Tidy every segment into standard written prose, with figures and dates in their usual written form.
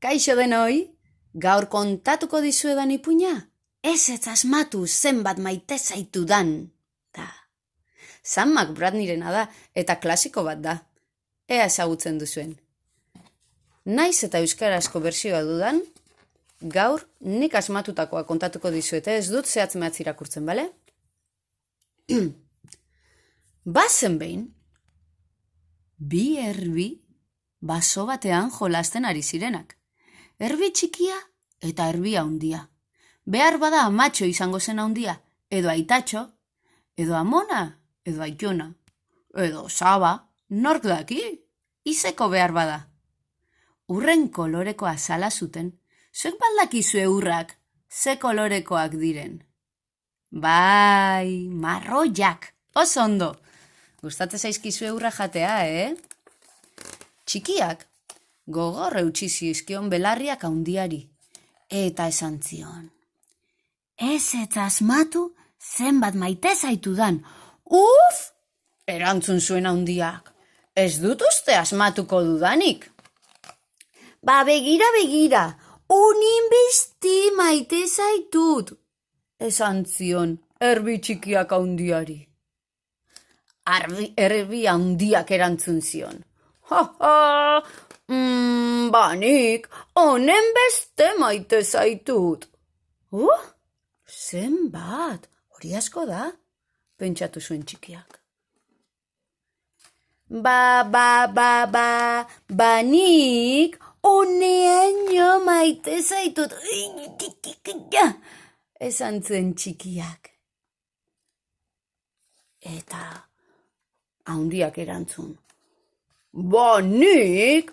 Kaixo denoi, gaur kontatuko dizuedan ipuina? Ez asmatu zenbat maite zaitudan. Da. Sam McBratnirena da eta klasiko bat da. Ea ezagutzen duzuen. Naiz eta euskarazko bertsioa dudan, gaur nik asmatutakoa kontatuko dizuete, ez dut zehatz mehatz irakurtzen, bale? Bazen behin, bi erbi baso batean jolasten ari zirenak. Erbi txikia eta erbi handia. Behar bada amatxo izango zen handia, edo aitatxo, edo amona, edo aitona, edo saba, nork daki, izeko behar bada. Urren kolorekoa azala zuten, zuek baldakizue urrak, ze kolorekoak diren. Bai, marroiak, oso ondo. Gustatzen zaizkizue urra jatea, Txikiak gogor eutsi zizkion belarriak handiari, eta esan zion. Ez asmatu zenbat maite zaitudan. Uf! Erantzun zuen handiak. Ez dut uste asmatuko dudanik. Ba begira, uninbesti maite zaitut, esan zion erbi txikiak handiari. Erbi handiak erantzun zion. Banik, honen beste maite zaitut. Zenbat, hori asko da, pentsatu zuen txikiak. Banik, honeaino maite zaitut. Esan zuen txikiak. Eta handiak erantzun. Banik,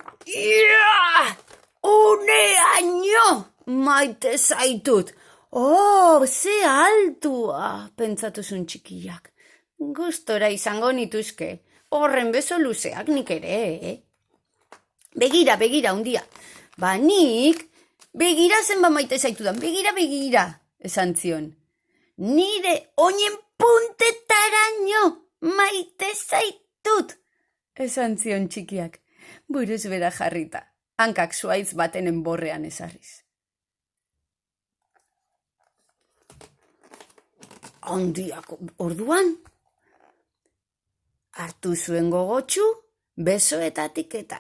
honeaino maite zaitut. Ze altua, pentsatu zuen txikiak. Gustora izango nituzke, horren beso luzeak nik ere, Begira, handia. Banik, begira zenba maite zaitudan, begira, esan zion. Nire oinen puntetaraino maite zaitut, esan zion txikiak, buruz bera jarrita, hankak zuaitz baten enborrean ezarriz. Handiak orduan, hartu zuen gogotsu, besoetatik eta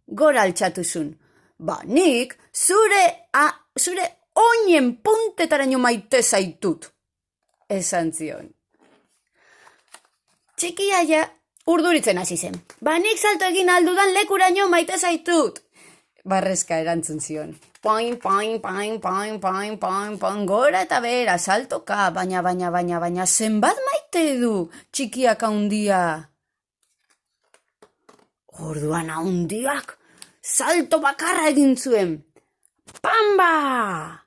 gora altxatu zuen. Banik, zure oinen puntetaraino maite zaitut, esan zion. Txikia ja urduritzen hasi zen. Banik salto egin aldudan lekuraino maite zaitut, barrezka erantzun zion. Pain, gora eta bera, saltoka, baina, zenbat maite du, txikiak handia. Orduan handiak, salto bakarra egin zuen. Pamba!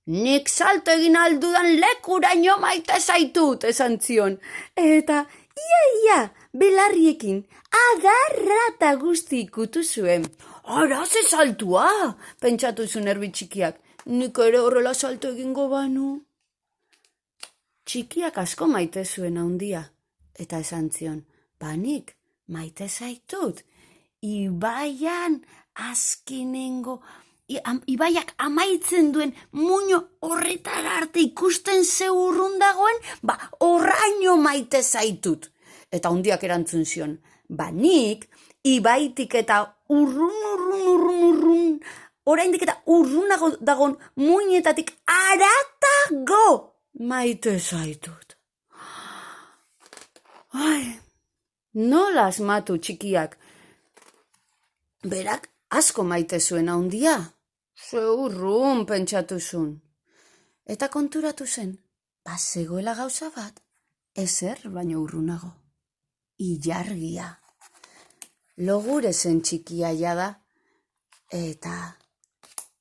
Nik salto egin aldudan lekuraino maite zaitut, esan zion. Eta, ia, belarriekin, adarrata guzti ikutu zuen. Ara, ze saltua, pentsatu zuen erbi txikiak. Nik ere horrela salto egingo banu. Txikiak asko maite zuen handia, eta esan zion, banik maite zaitut. Ibaian azkenengo, ibaiak amaitzen duen muino horretara arte ikusten ze urrun dagoen, horraino maite zaitut. Eta handiak erantzun zion, banik ibaitik eta urrun, oraindik eta urrunago dagoen muinetatik aratago maite zaitut. Nola asmatu txikiak? Berak asko maite zuen handia. Ze urrun pentsatu zuen. Eta konturatu zen, zegoela gauza bat, ezer baino urrunago. Ilargia. Logure zen txikia jada, eta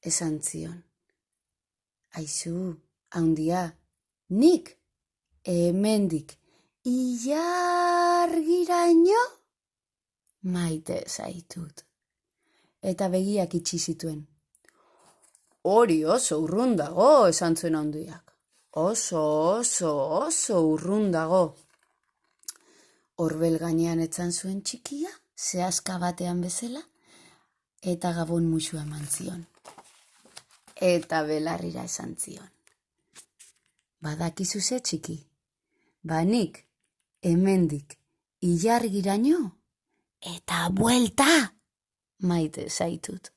esan zion. Aizu, handia, nik hemendik ilargiraino maite zaitut. Eta begiak itxi zituen. Hori oso urrun dago, esan zuen handiak. Oso urrun dago. Horbel gainean etzan zuen txikia, zehazka batean bezala, eta gabon musua eman zion. Eta belarrira esan zion. Badakizu ze txiki, nik hemendik ilargiraino eta buelta maite zaitut.